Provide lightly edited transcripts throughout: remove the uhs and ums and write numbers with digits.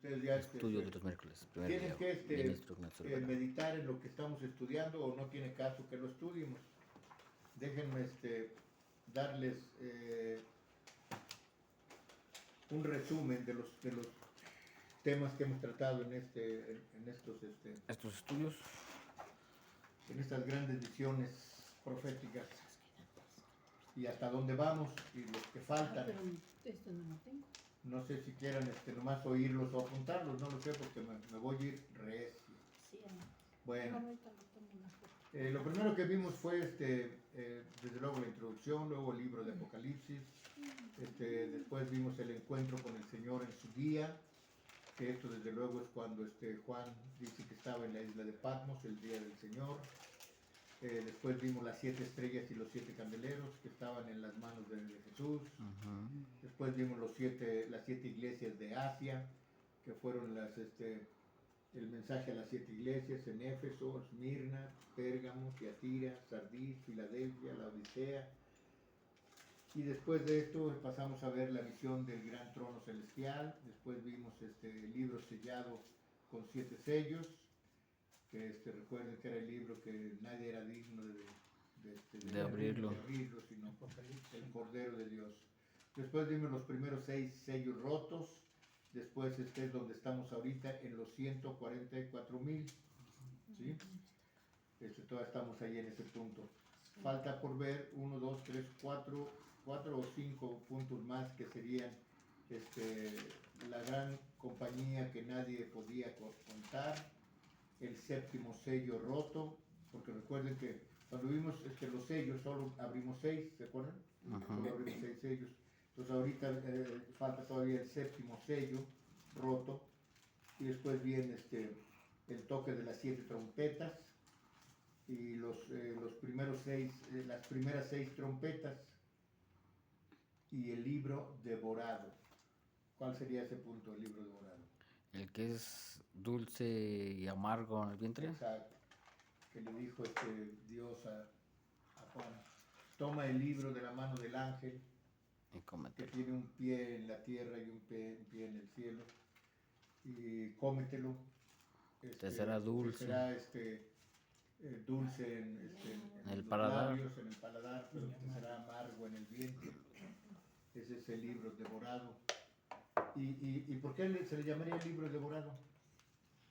ustedes ya Estudio de los miércoles. Primer tienen video. que Ministro Ignacio Rivera. meditar en lo que estamos estudiando, o no tiene caso que lo estudiemos. Déjenme darles un resumen de los temas que hemos tratado en estos Estos estudios. en estas grandes visiones proféticas, y hasta dónde vamos y los que faltan. Pero esto no lo tengo. No sé si quieran nomás oírlos o apuntarlos, no lo sé, porque me voy a ir recio. Sí, Bueno, ahorita lo tomo una foto. lo primero que vimos fue desde luego la introducción, luego el libro de Apocalipsis, después vimos el encuentro con el Señor en su día, que esto desde luego es cuando Juan dice que estaba en la isla de Patmos, el día del Señor. Después vimos las 7 estrellas y los 7 candeleros que estaban en las manos de Jesús. Después vimos las 7 iglesias de Asia, que fueron el mensaje a las 7 iglesias en Éfeso, Esmirna, Pérgamo, Tiatira, Sardis, Filadelfia, Laodicea. Y después de esto pasamos a ver la visión del gran trono celestial. Después vimos el libro sellado con 7 sellos, que recuerden que era el libro que nadie era digno de abrirlo, sino el Cordero de Dios. Después vimos los primeros 6 sellos rotos. Después es donde estamos ahorita, en los 144,000. ¿Sí? Todavía estamos ahí en ese punto. Falta por ver 1, 2, 3, 4 o 5 puntos más, que serían la gran compañía que nadie podía contar, el 7º sello roto, porque recuerden que cuando vimos los sellos solo abrimos 6, ¿se acuerdan? Solo abrimos 6 sellos. Entonces ahorita falta todavía el 7º sello roto, y después viene el toque de las 7 trompetas y los primeros 6, las primeras 6 trompetas, y el libro devorado. ¿Cuál sería ese punto, el libro devorado? El que es dulce y amargo en el vientre. Exacto. Que le dijo Dios a Juan: toma el libro de la mano del ángel, que tiene un pie en la tierra y un pie en el cielo, y cómetelo. Te será dulce. Te será dulce en el los paladar. labios, en el paladar, pero te será amargo en el vientre. Ese es el libro devorado. ¿Y por qué se le llamaría el libro devorado?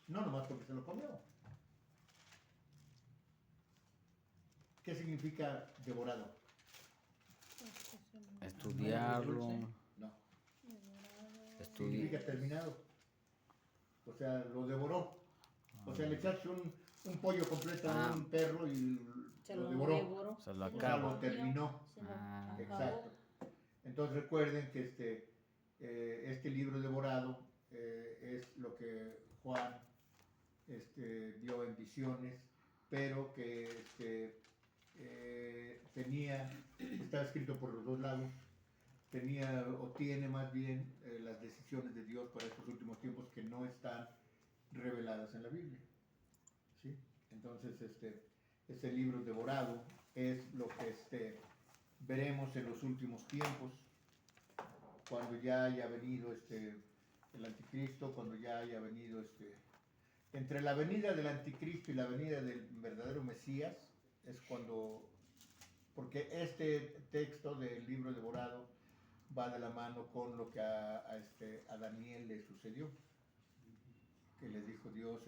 No nomás porque se lo comió. ¿Qué significa devorado? Estudiarlo. No. Estudiar. Significa terminado. O sea, lo devoró. O sea, le echaste un pollo completo a un perro y lo devoró. Se lo O sea, acabó. lo terminó. Exacto. Entonces recuerden que este libro devorado es lo que Juan vio en visiones, pero que estaba escrito por los dos lados, tiene más bien las decisiones de Dios para estos últimos tiempos, que no están reveladas en la Biblia. ¿Sí? Entonces ese libro devorado es lo que veremos en los últimos tiempos, cuando ya haya venido el anticristo, cuando ya haya venido entre la venida del anticristo y la venida del verdadero Mesías, es cuando, porque este texto del libro devorado va de la mano con lo que a Daniel le sucedió, que le dijo Dios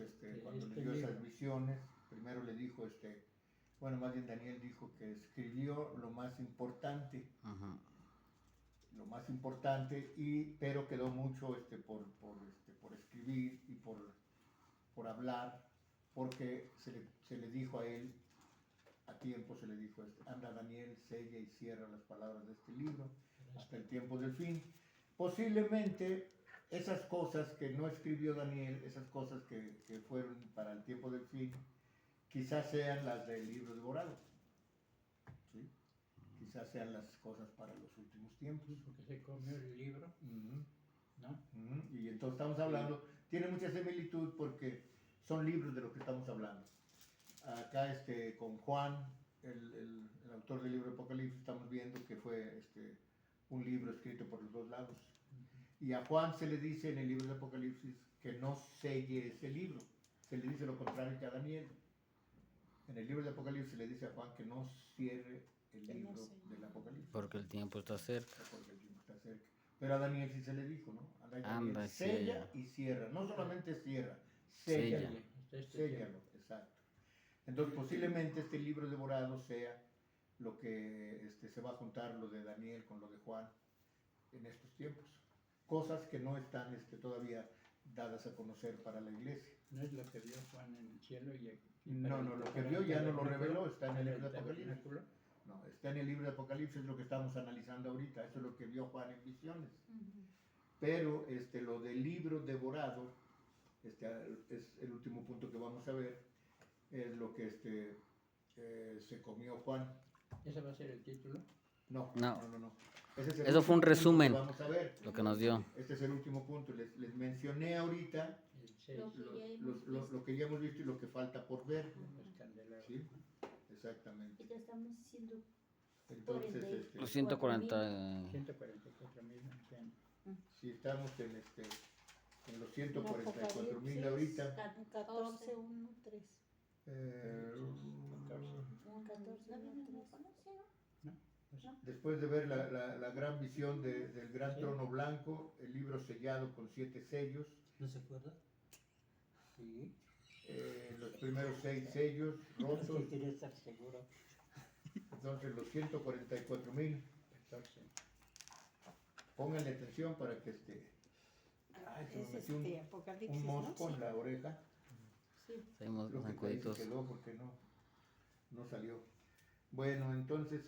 cuando le dio esas visiones. Primero le dijo bueno, más bien Daniel dijo que escribió lo más importante. Lo más importante, pero quedó mucho por escribir y por hablar, porque se le dijo a él, a tiempo se le dijo: anda Daniel, sella y cierra las palabras de este libro hasta el tiempo del fin. Posiblemente esas cosas que no escribió Daniel, esas cosas que fueron para el tiempo del fin, quizás sean las del libro devorado. ¿Sí? Quizás sean las cosas para los últimos tiempos. Porque se comió el libro, ¿no? Y entonces estamos hablando, tiene mucha similitud porque son libros de lo que estamos hablando. Acá con Juan, el autor del libro de Apocalipsis, estamos viendo que fue un libro escrito por los dos lados. Y a Juan se le dice en el libro de Apocalipsis que no selle ese libro. Se le dice lo contrario que a Daniel. En el libro de Apocalipsis se le dice a Juan que no cierre el Que no libro selle. del Apocalipsis. Porque el tiempo está cerca. Porque el tiempo está cerca. Pero a Daniel sí se le dijo, ¿no? A Daniel, Anda, sella sella. y cierra. No solamente cierra, Sella. séllalo. Séllalo, exacto. Entonces posiblemente este libro devorado sea lo que se va a juntar lo de Daniel con lo de Juan en estos tiempos. Cosas que no están todavía dadas a conocer para la iglesia. No es lo que vio Juan en el cielo y No, lo que vio ya no lo reveló, está en el libro de Apocalipsis. No, está en el libro de Apocalipsis, es lo que estamos analizando ahorita, eso es lo que vio Juan en visiones. Pero lo del libro devorado, es el último punto que vamos a ver, es lo que se comió Juan. ¿Ese va a ser el título? No. Ese es el Eso fue un último punto resumen. que vamos a ver. Lo que nos dio. Este es el último punto. Les mencioné ahorita El 6, lo que ya hemos visto y lo que falta por ver. los candelabros. ¿Sí? Exactamente. Y te estamos diciendo Entonces, Los 140. 144,000 ancianos. si estamos en los 144,000 ahorita. 14, 1, 3. 14. Después de ver la gran visión del gran Sí. trono blanco, el libro sellado con 7 sellos, ¿No se acuerda? Sí. los primeros 6 sellos rotos, Sí, quería estar seguro. entonces los 144,000. 14. Pónganle atención para que Ay, se me Es metió Apocalipsis, un ¿no? mosco en la oreja. Sí. Seguimos Creo que ahí se zancuditos. quedó porque no salió. Bueno, entonces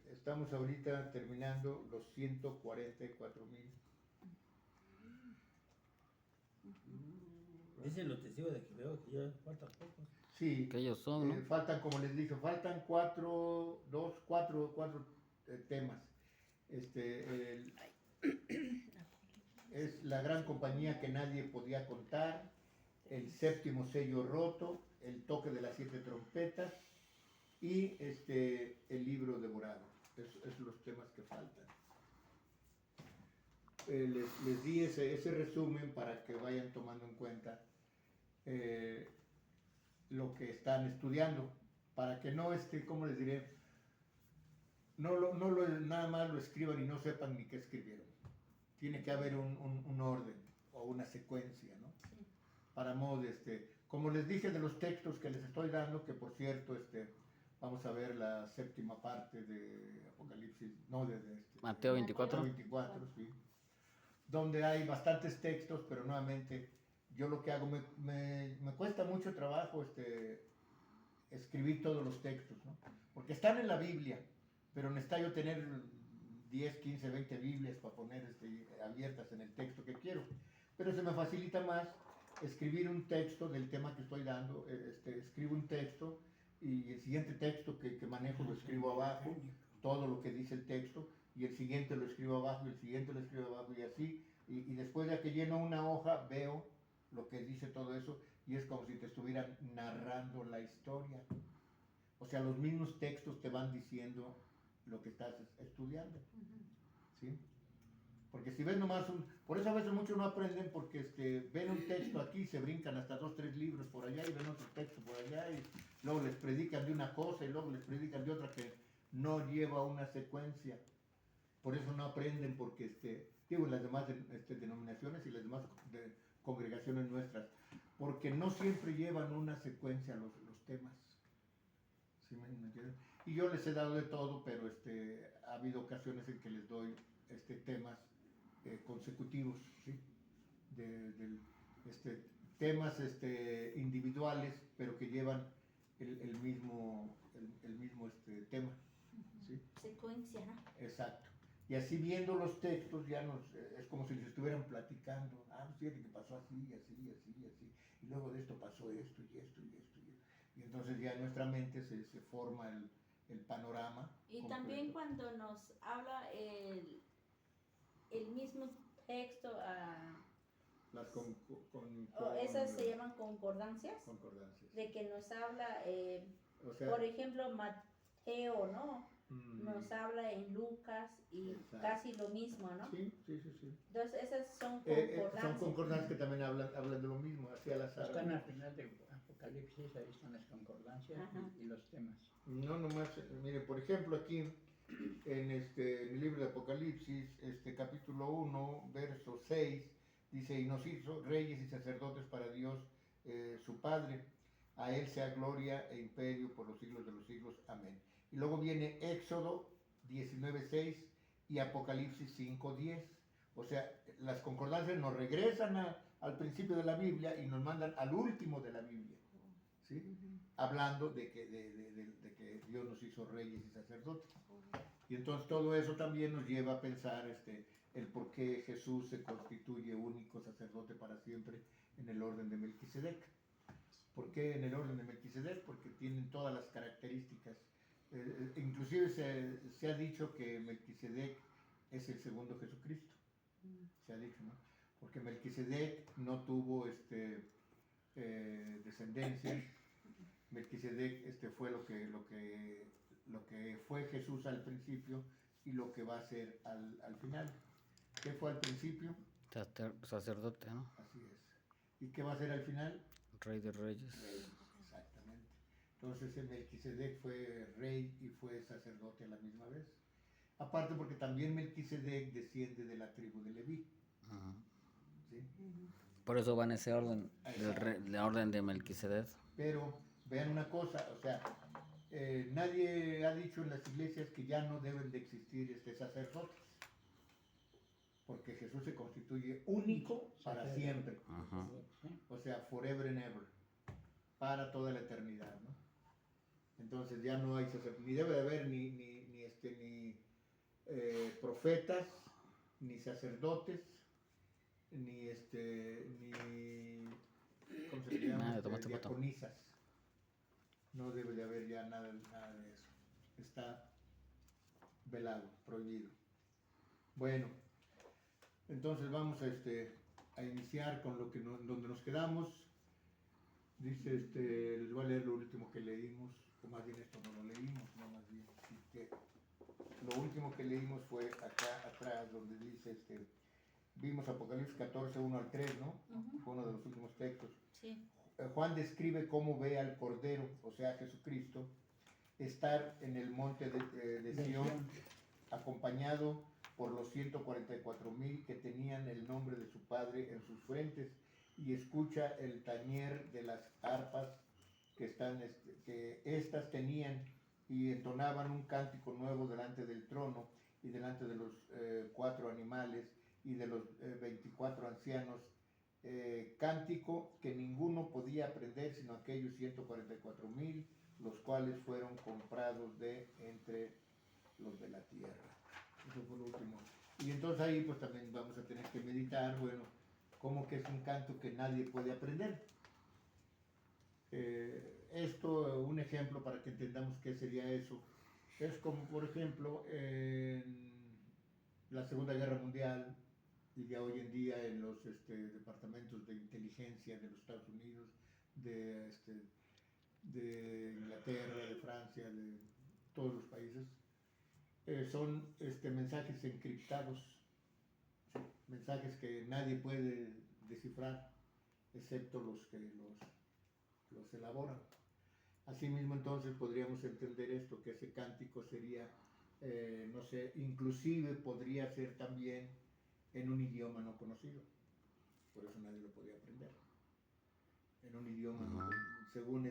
estamos ahorita terminando los 144,000. Dicen los testigos de Jehová que ya faltan pocos. Sí, Que ellos son, ¿no? faltan, como les dije, faltan cuatro temas. Es la gran compañía que nadie podía contar, el séptimo sello roto, el toque de las 7 trompetas y el libro devorado. Esos los temas que faltan. Les di ese resumen para que vayan tomando en cuenta lo que están estudiando, para que no ¿cómo les diré? Nada más lo escriban y no sepan ni qué escribieron. Tiene que haber un orden o una secuencia, ¿no? Sí. Para modo como les dije de los textos que les estoy dando, que por cierto, vamos a ver la séptima parte de Apocalipsis, no, de Mateo 24. Mateo 24, sí. Donde hay bastantes textos, pero nuevamente, yo lo que hago, me cuesta mucho trabajo escribir todos los textos, ¿no? Porque están en la Biblia, pero necesito yo tener 10, 15, 20 Biblias para poner abiertas en el texto que quiero. Pero se me facilita más escribir un texto del tema que estoy dando, escribo un texto y el siguiente texto que manejo lo escribo abajo, todo lo que dice el texto, y el siguiente lo escribo abajo, y el siguiente lo escribo abajo, y así, y después de que lleno una hoja, veo lo que dice todo eso, y es como si te estuvieran narrando la historia. O sea, los mismos textos te van diciendo lo que estás estudiando, ¿sí? Porque si ves nomás por eso a veces muchos no aprenden, porque ven un texto aquí, se brincan hasta 2, 3 libros por allá, y ven otro texto por allá, y luego les predican de una cosa, y luego les predican de otra que no lleva una secuencia. Por eso no aprenden, porque en las demás denominaciones y las demás congregaciones nuestras, porque no siempre llevan una secuencia los temas. ¿Sí me entienden? Y yo les he dado de todo, pero ha habido ocasiones en que les doy temas consecutivos, ¿sí? Temas individuales, pero que llevan el mismo tema, ¿sí? Secuencia, ¿no? Exacto. Y así viendo los textos ya es como si les estuvieran platicando. Fíjate que pasó así, así, así, así. Y luego de esto pasó esto y esto y esto. Y entonces ya en nuestra mente se forma el panorama. Y completo. también cuando nos habla el mismo texto, Las esas se llaman concordancias, concordancias. de que nos habla, O sea, por ejemplo, Mateo, ¿no? nos habla en Lucas y Exacto. casi lo mismo, ¿no? Sí, sí, sí, sí. Entonces esas son Son concordancias. concordancias que también hablan de lo mismo, así al azar. Están al final de Apocalipsis, ahí están las concordancias Ajá. y los temas. No nomás, mire, por ejemplo aquí en el libro de Apocalipsis, capítulo 1, verso 6, dice, y nos hizo reyes y sacerdotes para Dios, su Padre, a Él sea gloria e imperio por los siglos de los siglos, amén. Y luego viene Éxodo 19:6 y Apocalipsis 5:10. O sea, las concordancias nos regresan al principio de la Biblia y nos mandan al último de la Biblia, ¿sí? Hablando de que Dios nos hizo reyes y sacerdotes. Y entonces todo eso también nos lleva a pensar el por qué Jesús se constituye único sacerdote para siempre en el orden de Melquisedec. ¿Por qué en el orden de Melquisedec? Porque tienen todas las características. Inclusive se ha dicho que Melquisedec es el segundo Jesucristo. Se ha dicho, ¿no? Porque Melquisedec no tuvo descendencia. Melquisedec fue lo que fue Jesús al principio y lo que va a ser al final. ¿Qué fue al principio? Sacerdote, ¿no? Así es. ¿Y qué va a ser al final? Rey de reyes. Rey, exactamente. Entonces Melquisedec fue rey y fue sacerdote a la misma vez. Aparte porque también Melquisedec desciende de la tribu de Leví. Ajá. ¿Sí? Por eso va en ese orden, la orden de Melquisedec. Pero vean una cosa, o sea, nadie ha dicho en las iglesias que ya no deben de existir sacerdotes. Porque Jesús se constituye único para siempre. Ajá. O sea, forever and ever. Para toda la eternidad, ¿no? Entonces ya no hay sacerdotes, ni debe de haber ni profetas, ni sacerdotes, ni ¿cómo se le llama? Diaconisas. No debe de haber ya nada de eso. Está velado, prohibido. Bueno, entonces vamos a iniciar con donde nos quedamos. Dice, les voy a leer lo último que leímos, o más bien esto no lo leímos, no más bien, así que lo último que leímos fue acá atrás, donde dice, vimos Apocalipsis 14, 1 al 3, ¿no? Fue uno de los últimos textos. Sí. Juan describe cómo ve al Cordero, o sea, a Jesucristo, estar en el monte de Sion, acompañado por los 144,000 que tenían el nombre de su Padre en sus frentes, y escucha el tañer de las arpas que éstas tenían, y entonaban un cántico nuevo delante del trono y delante de los 4 animales y de los 24 ancianos, cántico que ninguno podía aprender sino aquellos 144,000, los cuales fueron comprados de entre los de la tierra. Eso fue lo último. Y entonces ahí pues también vamos a tener que meditar, bueno, cómo que es un canto que nadie puede aprender. Esto, un ejemplo para que entendamos qué sería eso, es como por ejemplo en la Segunda Guerra Mundial y ya hoy en día en los departamentos de inteligencia de los Estados Unidos, de Inglaterra, de Francia, de todos los países, son mensajes encriptados, ¿sí? Mensajes que nadie puede descifrar excepto los que los elaboran. Asimismo entonces podríamos entender esto, que ese cántico sería, no sé, inclusive podría ser también en un idioma no conocido, por eso nadie lo podía aprender, en un idioma no, según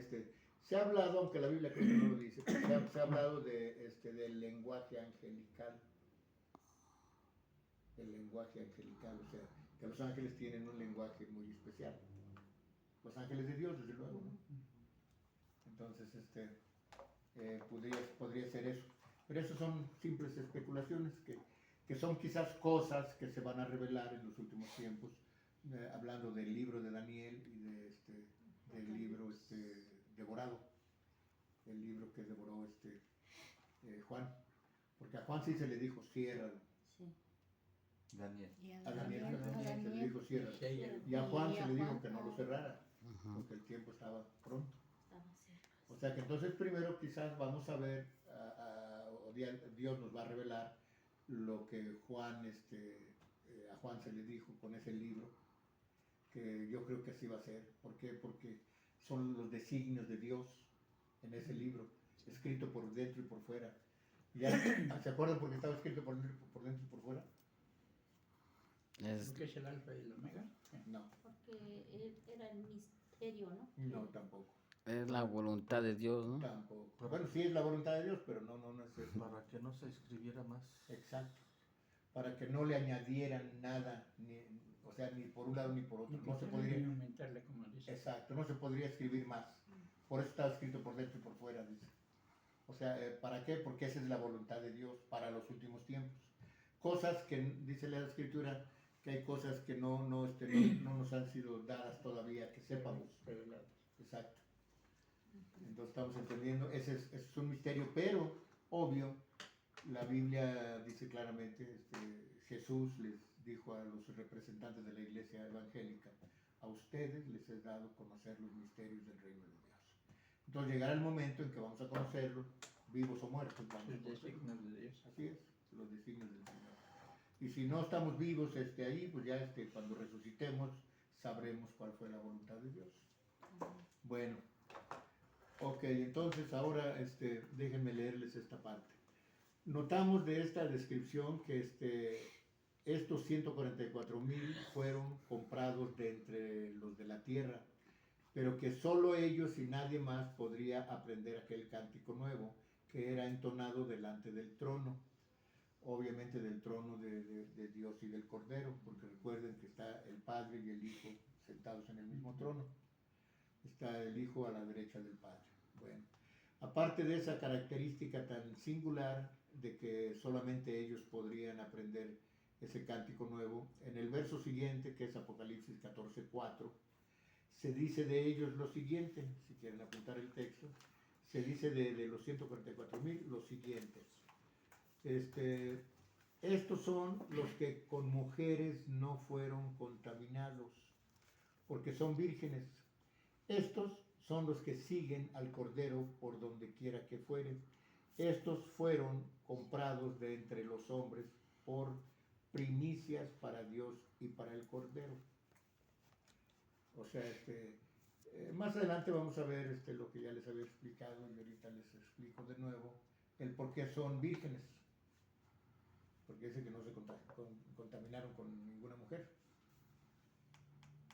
se ha hablado, aunque la Biblia creo que no lo dice, se ha hablado del lenguaje angelical, o sea, que los ángeles tienen un lenguaje muy especial, los ángeles de Dios, desde luego, ¿no? Entonces, podría ser eso, pero eso son simples especulaciones que son quizás cosas que se van a revelar en los últimos tiempos, hablando del libro de Daniel y del libro devorado, el libro que devoró Juan, porque a Juan sí se le dijo ciérralo. Sí. Daniel. A Daniel se le dijo ciérralo. Sí, Y a Juan Y se a le dijo Juan, que no lo cerrara, Ajá. porque el tiempo estaba pronto. Estaba cerca. O sea que entonces primero quizás vamos a ver, Dios nos va a revelar lo que Juan, a Juan se le dijo con ese libro, que yo creo que así va a ser. ¿Por qué? Porque son los designios de Dios en ese libro, escrito por dentro y por fuera. ¿Ya se acuerdan por qué estaba escrito por dentro y por fuera? Es, ¿Por qué es el alfa y el omega? No, Porque era el misterio, ¿no? no tampoco. es la voluntad de Dios, ¿no? Tampoco. Bueno, sí es la voluntad de Dios, pero no es eso. Para que no se escribiera más. Exacto. Para que no le añadieran nada, o sea, ni por un lado ni por otro. No se podría, aumentarle, como dice. exacto, no se podría escribir más. Por eso está escrito por dentro y por fuera, dice. O sea, ¿para qué? Porque esa es la voluntad de Dios para los últimos tiempos. Cosas que, dice la Escritura, que hay cosas que no nos han sido dadas todavía, que sepamos. Revelados. Exacto. Entonces estamos entendiendo, ese es un misterio, pero obvio, la Biblia dice claramente, Jesús les dijo a los representantes de la iglesia evangélica, a ustedes les he dado conocer los misterios del reino de Dios. Entonces llegará el momento en que vamos a conocerlos, vivos o muertos. Vamos a Los conocerlos. designios de Dios. Así es, los designios del Señor. Y si no estamos vivos ahí, pues ya cuando resucitemos sabremos cuál fue la voluntad de Dios. Bueno, ok, entonces ahora déjenme leerles esta parte. Notamos de esta descripción que estos 144,000 fueron comprados de entre los de la tierra, pero que solo ellos y nadie más podría aprender aquel cántico nuevo que era entonado delante del trono, obviamente del trono de Dios y del Cordero, porque recuerden que está el Padre y el Hijo sentados en el mismo trono. Está el Hijo a la derecha del Padre. Bueno, aparte de esa característica tan singular de que solamente ellos podrían aprender ese cántico nuevo, en el verso siguiente, que es Apocalipsis 14:4, se dice de ellos lo siguiente, si quieren apuntar el texto, se dice de los 144,000 lo siguiente. Estos son los que con mujeres no fueron contaminados, porque son vírgenes. Estos son los que siguen al Cordero por donde quiera que fuere. Estos fueron comprados de entre los hombres por primicias para Dios y para el Cordero. O sea, más adelante vamos a ver lo que ya les había explicado y ahorita les explico de nuevo el por qué son vírgenes. Porque dice que no se contaminaron con ninguna mujer.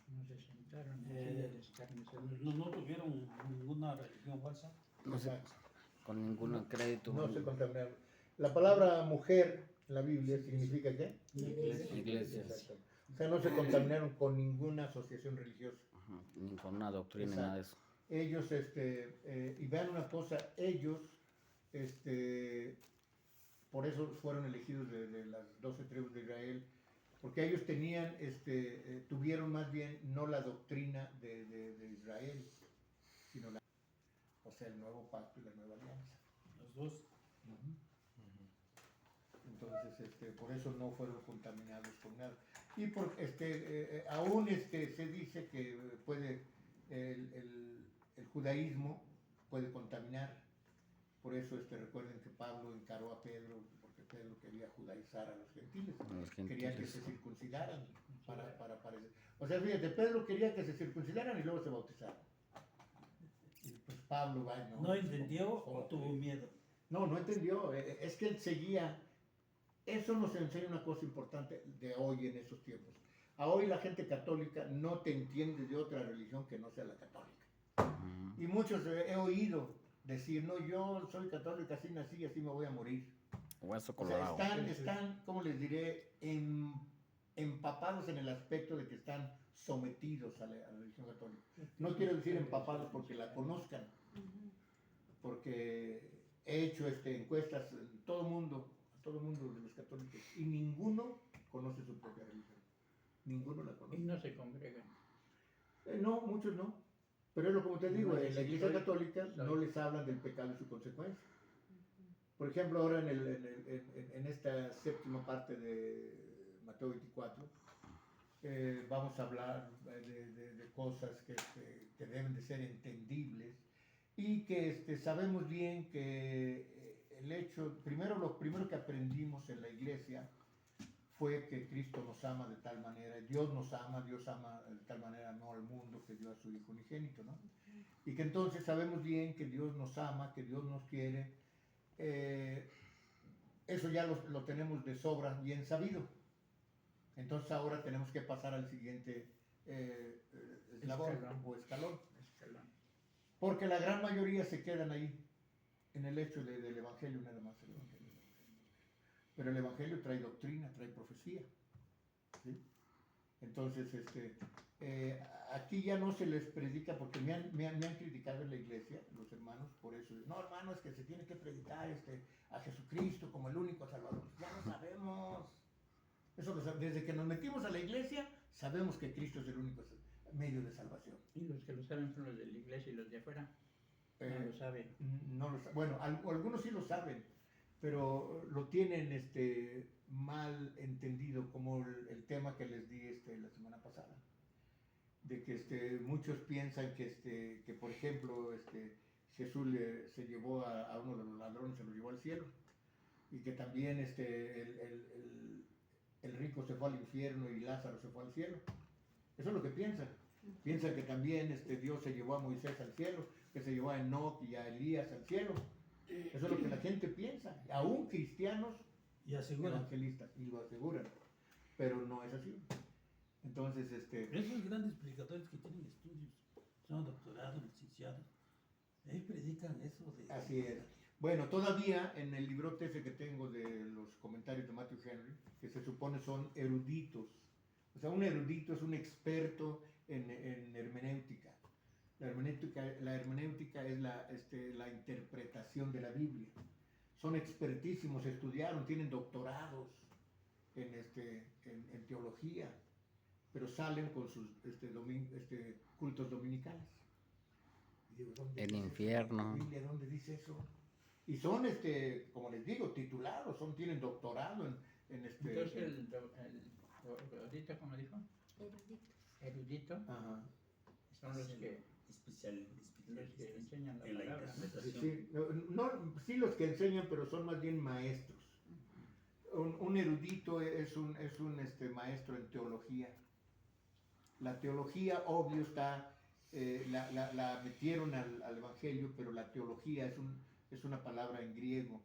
No se sentaron en Eh, silla de escarnecedores. No tuvieron ninguna religión falsa. No sé, Exacto. con ningún crédito. No se contaminaron. La palabra mujer en la Biblia significa ¿qué? Iglesias. Exacto. O sea, no se contaminaron con ninguna asociación religiosa. Ajá, ni con una doctrina, nada de eso. Ellos, y vean una cosa, ellos, por eso fueron elegidos de las 12 tribus de Israel, porque ellos tenían, tuvieron más bien no la doctrina de Israel, sino o sea, el nuevo pacto y la nueva alianza. Los dos. Entonces, por eso no fueron contaminados con nada. Y aún se dice que puede, el judaísmo puede contaminar. Por eso recuerden que Pablo encaró a Pedro, porque Pedro quería judaizar a los gentiles. Quería que se circuncidaran para parecer. O sea, fíjate, Pedro quería que se circuncidaran y luego se bautizaran. Y pues Pablo va, ¿no? ¿No entendió o tuvo miedo? No entendió. Es que él seguía. Eso nos enseña una cosa importante de hoy en estos tiempos. A hoy la gente católica no te entiende de otra religión que no sea la católica. Y muchos he oído decir, no, yo soy católica, así nací y así me voy a morir. Hueso O sea, colorado. están, ¿cómo les diré? Empapados en el aspecto de que están sometidos a la religión católica. No quiero decir empapados porque la conozcan, porque he hecho encuestas en todo el mundo de los católicos, y ninguno conoce su propia religión. Ninguno la Y conoce. no se congregan. No, muchos no. Pero es lo como te digo, No, en la sí, iglesia soy- católica no soy. les hablan del pecado y su consecuencia. Por ejemplo, ahora en esta séptima parte de Mateo 24, vamos a hablar de cosas que deben de ser entendibles. y que sabemos bien que el hecho, lo primero que aprendimos en la iglesia fue que Cristo nos ama de tal manera, Dios ama de tal manera no al mundo que dio a su Hijo unigénito, ¿no? Y que entonces sabemos bien que Dios nos ama, que Dios nos quiere, eso ya lo tenemos de sobra bien sabido. Entonces ahora tenemos que pasar al siguiente eslabón o escalón. Porque la gran mayoría se quedan ahí, en el hecho del Evangelio, nada más el Evangelio. Pero el Evangelio trae doctrina, trae profecía. ¿Sí? Entonces, aquí ya no se les predica, porque me han criticado en la iglesia, los hermanos, por eso. No, hermano, es que se tiene que predicar a Jesucristo como el único Salvador. Ya lo sabemos. Eso desde que nos metimos a la iglesia, sabemos que Cristo es el único medio de salvación. Y los que lo saben son los de la iglesia y los de afuera. No lo saben. Bueno, algunos sí lo saben, pero lo tienen mal entendido, como el tema que les di la semana pasada. De que muchos piensan que por ejemplo, Jesús se llevó a uno de los ladrones, se lo llevó al cielo. Y que también el rico se fue al infierno y Lázaro se fue al cielo. Eso es lo que piensan. Piensan que también Dios se llevó a Moisés al cielo, que se llevó a Enoch y a Elías al cielo. Eso es lo que la gente piensa. Aún cristianos Y aseguran. evangelistas, y lo aseguran. Pero no es así. Entonces, Esos grandes predicadores que tienen estudios, son doctorados, licenciados, ellos predican eso de... así es. Bueno, todavía en el librote ese que tengo de los comentarios de Matthew Henry, que se supone son eruditos. O sea, un erudito es un experto en hermenéutica. La hermenéutica es la interpretación de la Biblia. Son expertísimos, estudiaron, tienen doctorados en teología, pero salen con sus cultos dominicales. Y digo, ¿dónde El dice infierno. eso? ¿La Biblia dónde dice eso? Y son, como les digo, titulados, tienen doctorado en Entonces el erudito, ¿cómo dijo? Erudito. Ajá. Son los que enseñan la palabra. Sí, sí los que enseñan, pero son más bien maestros. Un erudito es un maestro en teología. La teología, obvio, está, la metieron al Evangelio, pero la teología es una palabra en griego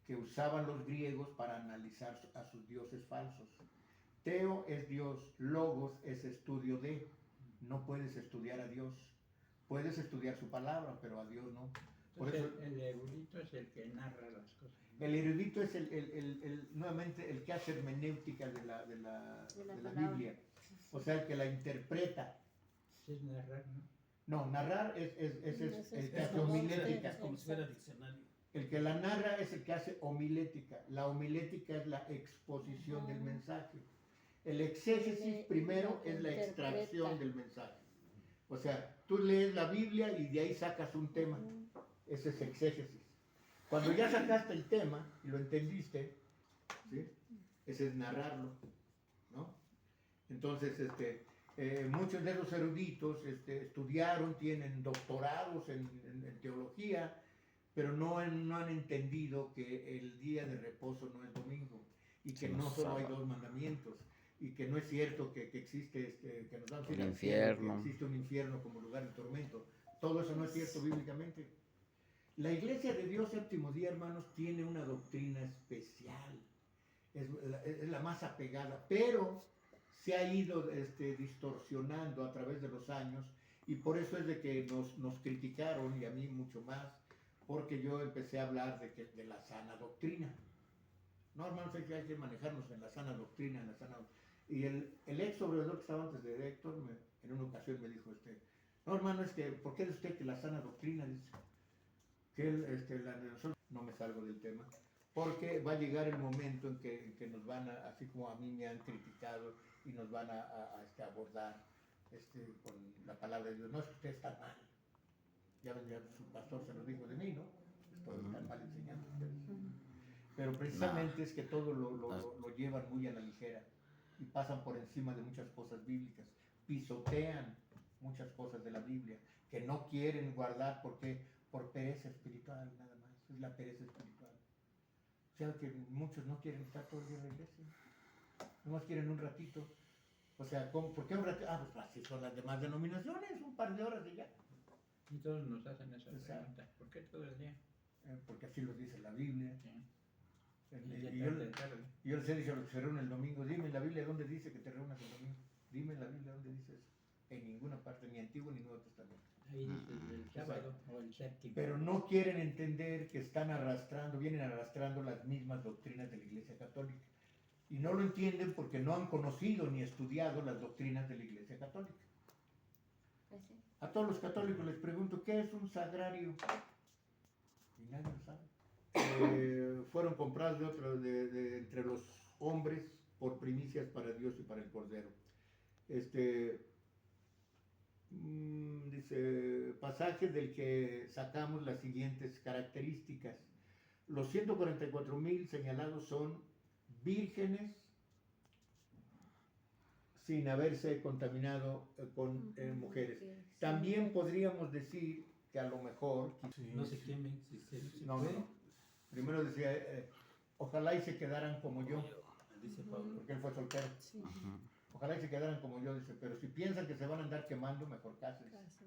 que usaban los griegos para analizar a sus dioses falsos. Teo es Dios, logos es estudio de. No puedes estudiar a Dios. Puedes estudiar su palabra, pero a Dios no. Por Entonces, eso, el erudito es el que narra las cosas. el erudito es nuevamente el que hace hermenéutica de la Biblia. O sea, el que la interpreta. Es narrar, ¿no? No, narrar es el que hace como homilética. como si fuera diccionario. El que la narra es el que hace homilética. La homilética es la exposición del mensaje. El exégesis primero es la extracción del mensaje. O sea, tú lees la Biblia y de ahí sacas un tema. Ese es exégesis. Cuando ya sacaste el tema y lo entendiste, ¿sí? Ese es narrarlo, ¿no? Entonces, muchos de esos eruditos estudiaron, tienen doctorados en teología, pero no han entendido que el día de reposo no es domingo y que no solo hay dos mandamientos. Y que no es cierto que existe, que nos vamos a ir al cielo, que existe un infierno como lugar de tormento. Todo eso no es cierto bíblicamente. La Iglesia de Dios Séptimo Día, hermanos, tiene una doctrina especial. Es la más apegada, pero se ha ido distorsionando a través de los años, y por eso es de que nos criticaron, y a mí mucho más, porque yo empecé a hablar de la sana doctrina. No, hermanos, hay que manejarnos en la sana doctrina, Y el ex sobrevedor que estaba antes de Héctor, en una ocasión me dijo, no, hermano, ¿por qué dice usted que la sana doctrina? Dice, que nosotros no me salgo del tema, porque va a llegar el momento en que nos van a, así como a mí me han criticado, y nos van a abordar con la palabra de Dios. No, es que usted está mal. Ya su pastor se lo dijo de mí, ¿no? Estoy tan mal enseñando a ustedes. Pero precisamente es que todo lo llevan muy a la ligera y pasan por encima de muchas cosas bíblicas, pisotean muchas cosas de la Biblia que no quieren guardar. ¿Por qué? por pereza espiritual, nada más. Es la pereza espiritual. O sea que muchos no quieren estar todo el día en la iglesia. Nomás quieren un ratito. O sea, ¿por qué un ratito? Ah, pues así son las demás denominaciones, un par de horas y ya. Y todos nos hacen esa Exacto. pregunta. ¿Por qué todo el día? Porque así lo dice la Biblia. Sí. Y Y yo, tarde. yo les he dicho a los que se reúnen el domingo, dime en la Biblia dónde dice que te reúnas el domingo. Dime en la Biblia dónde dice eso. En ninguna parte, ni Antiguo ni Nuevo Testamento. Ahí dice el sábado o el séptimo. Pero no quieren entender que están vienen arrastrando las mismas doctrinas de la Iglesia Católica. Y no lo entienden porque no han conocido ni estudiado las doctrinas de la Iglesia Católica. Pues sí. A todos los católicos les pregunto, ¿qué es un sagrario? Y nadie lo sabe. Fueron comprados entre los hombres por primicias para Dios y para el Cordero. Dice, pasaje del que sacamos las siguientes características. Los 144,000 señalados son vírgenes sin haberse contaminado con mujeres. También podríamos decir que a lo mejor... No se quemen, si No, puede. no. Primero decía, ojalá y se quedaran como yo, Dice Pablo. porque él fue soltero. Sí, Ojalá y se quedaran como yo, dice, pero si piensan que se van a andar quemando, mejor cásense. cásense.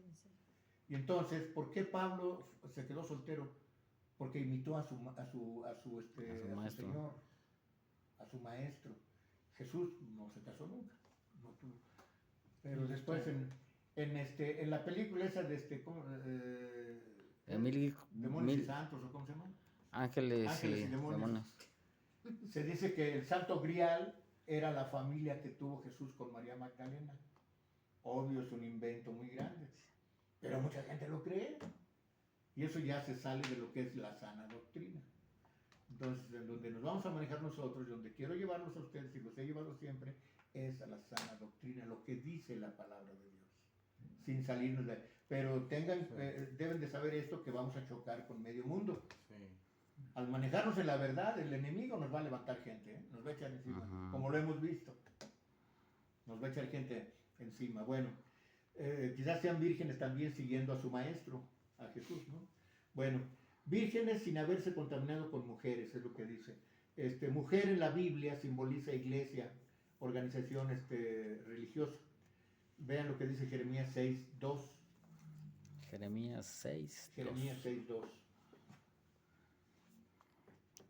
Y entonces, ¿por qué Pablo se quedó soltero? Porque imitó a su maestro. Señor, a su maestro. Jesús no se casó nunca, no tuvo. Pero después en la película esa de Demonios y Santos, ¿o cómo se llama? Ángeles y demonios. Se dice que el Santo Grial era la familia que tuvo Jesús con María Magdalena. Obvio, es un invento muy grande, pero mucha gente lo cree. Y eso ya se sale de lo que es la sana doctrina. Entonces, en donde nos vamos a manejar nosotros, y donde quiero llevarlos a ustedes, y los he llevado siempre, es a la sana doctrina, lo que dice la palabra de Dios, sin salirnos de... Pero deben de saber esto, que vamos a chocar con medio mundo. Al manejarnos en la verdad, el enemigo nos va a levantar gente, ¿eh? Nos va a echar encima, como lo hemos visto. Nos va a echar gente encima. Bueno, quizás sean vírgenes también siguiendo a su maestro, a Jesús, ¿no? Bueno, vírgenes sin haberse contaminado con mujeres, es lo que dice. Mujer en la Biblia simboliza iglesia, organización religiosa. Vean lo que dice Jeremías 6:2. Jeremías 6. Jeremías 6:2.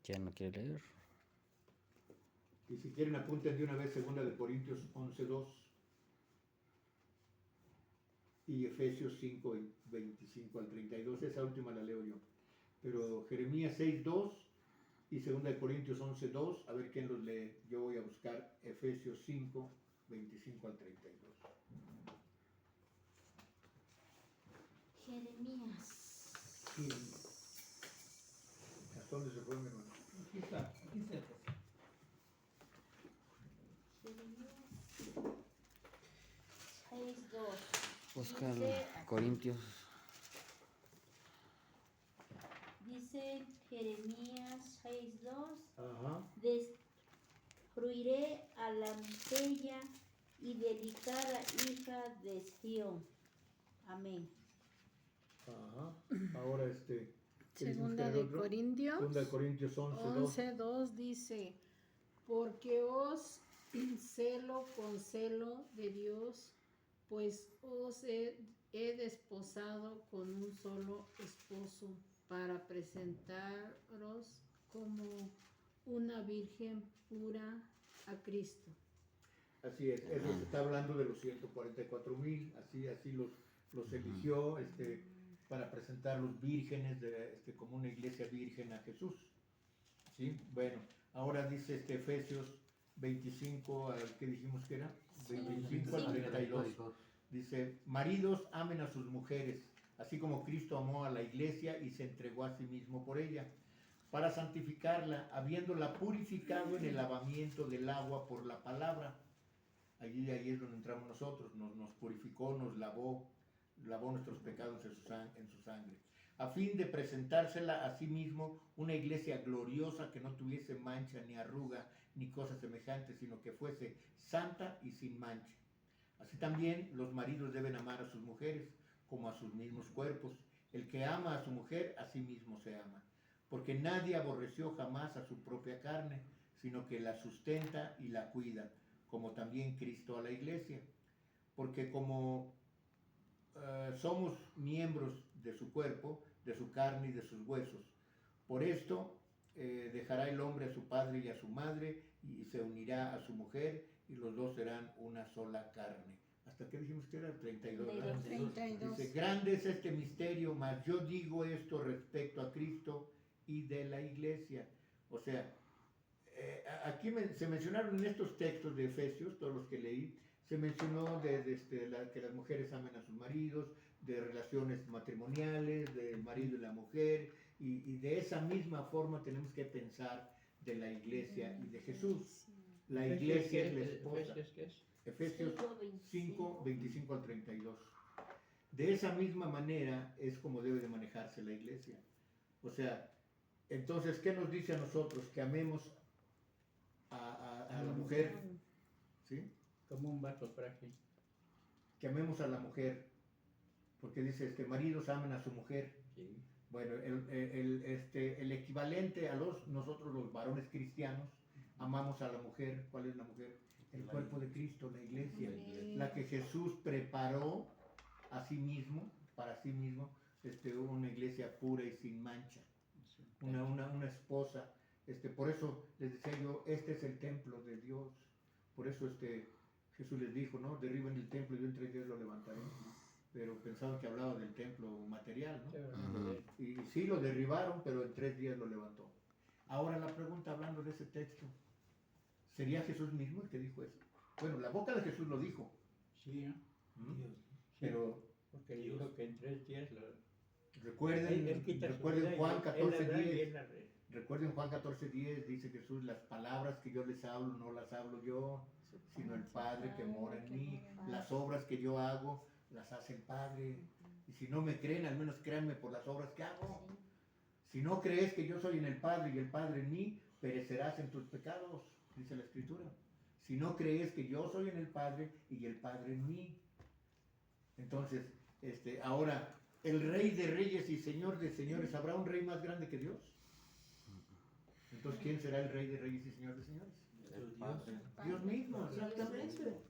¿Quién no quiere leer? Y si quieren apunten de una vez 2 Corintios 11:2 y Efesios 5, 25 al 32. Esa última la leo yo. Pero Jeremías 6:2 y 2 Corintios 11:2, a ver quién los lee. Yo voy a buscar Efesios 5, 25 al 32. Jeremías. ¿Hasta dónde se fue mi hermano? Aquí está, aquí cerca. Jeremías 6:2. Busca Dice- Corintios. Dice Jeremías 6:2. Ajá. Destruiré a la bella y delicada hija de Sión. Amén. Ajá. Ahora ¿qué dijimos que Segunda era el de otro? Corintios 2 Corintios 11:2. 11:2 dice, porque os celo con celo de Dios, pues os he desposado con un solo esposo para presentaros como una virgen pura a Cristo. Así es, eso se está hablando de los 144,000, así los eligió para presentarlos vírgenes, como una iglesia virgen a Jesús. ¿Sí? Bueno, ahora dice Efesios 25, ¿qué dijimos que era? 25 al 32. Dice, maridos amen a sus mujeres, así como Cristo amó a la iglesia y se entregó a sí mismo por ella, para santificarla, habiéndola purificado en el lavamiento del agua por la palabra. Ahí es donde entramos nosotros, nos purificó, nos lavó nuestros pecados en su sangre, a fin de presentársela a sí mismo una iglesia gloriosa que no tuviese mancha ni arruga ni cosa semejante, sino que fuese santa y sin mancha. Así también los maridos deben amar a sus mujeres como a sus mismos cuerpos. El que ama a su mujer, a sí mismo se ama. Porque nadie aborreció jamás a su propia carne, sino que la sustenta y la cuida, como también Cristo a la iglesia. Porque como somos miembros de su cuerpo, de su carne y de sus huesos. Por esto dejará el hombre a su padre y a su madre y se unirá a su mujer y los dos serán una sola carne. ¿Hasta qué dijimos que era? 32. ¿verdad? 32. Dice, grande es este misterio, mas yo digo esto respecto a Cristo y de la iglesia. O sea, aquí se mencionaron en estos textos de Efesios, todos los que leí, se mencionó que las mujeres amen a sus maridos, de relaciones matrimoniales, del marido y la mujer, y de esa misma forma tenemos que pensar de la iglesia y de Jesús. La iglesia es la esposa. ¿Efesios qué es? Efesios 5, 25 al 32. De esa misma manera es como debe de manejarse la iglesia. O sea, entonces, ¿qué nos dice a nosotros? Que amemos a la mujer, ¿sí? Como un vaso frágil. Que amemos a la mujer, porque dice, maridos amen a su mujer. Sí. Bueno, el equivalente a nosotros los varones cristianos, amamos a la mujer. ¿Cuál es la mujer? El cuerpo de Cristo, la iglesia, la que Jesús preparó a sí mismo, para sí mismo, una iglesia pura y sin mancha, una esposa. Por eso les decía yo, este es el templo de Dios. Por eso Jesús les dijo, ¿no? Derriben el templo y yo en 3 días lo levantaré. Pero pensaban que hablaba del templo material, ¿no? Y sí lo derribaron, pero en 3 días lo levantó. Ahora la pregunta, hablando de ese texto, ¿sería Jesús mismo el que dijo eso? Bueno, la boca de Jesús lo dijo. Sí, ¿no? ¿Mm? Dios. Pero Porque dijo que en 3 días lo... recuerden quita su Juan vida y él la da y 14:10. él la re- Recuerden Juan 14:10, dice Jesús, las palabras que yo les hablo no las hablo yo, sino el Padre que mora en mí. Las obras que yo hago las hace el Padre. Y si no me creen, al menos créanme por las obras que hago. Si no crees que yo soy en el Padre y el Padre en mí, perecerás en tus pecados, dice la Escritura. Si no crees que yo soy en el Padre y el Padre en mí. Entonces, ahora, el Rey de Reyes y Señor de Señores, ¿habrá un Rey más grande que Dios? Entonces, ¿quién será el Rey de Reyes y Señor de Señores? Dios mismo, exactamente.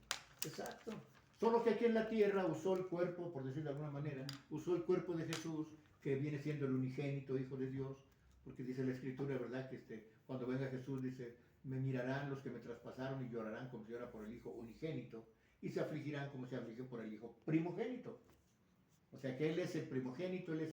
Exacto. Solo que aquí en la tierra usó el cuerpo, por decirlo de alguna manera, usó el cuerpo de Jesús, que viene siendo el unigénito Hijo de Dios, porque dice la Escritura, ¿verdad? Que cuando venga Jesús, dice, me mirarán los que me traspasaron y llorarán como si llora por el Hijo unigénito, y se afligirán como se aflige por el Hijo primogénito. O sea que Él es el primogénito, Él es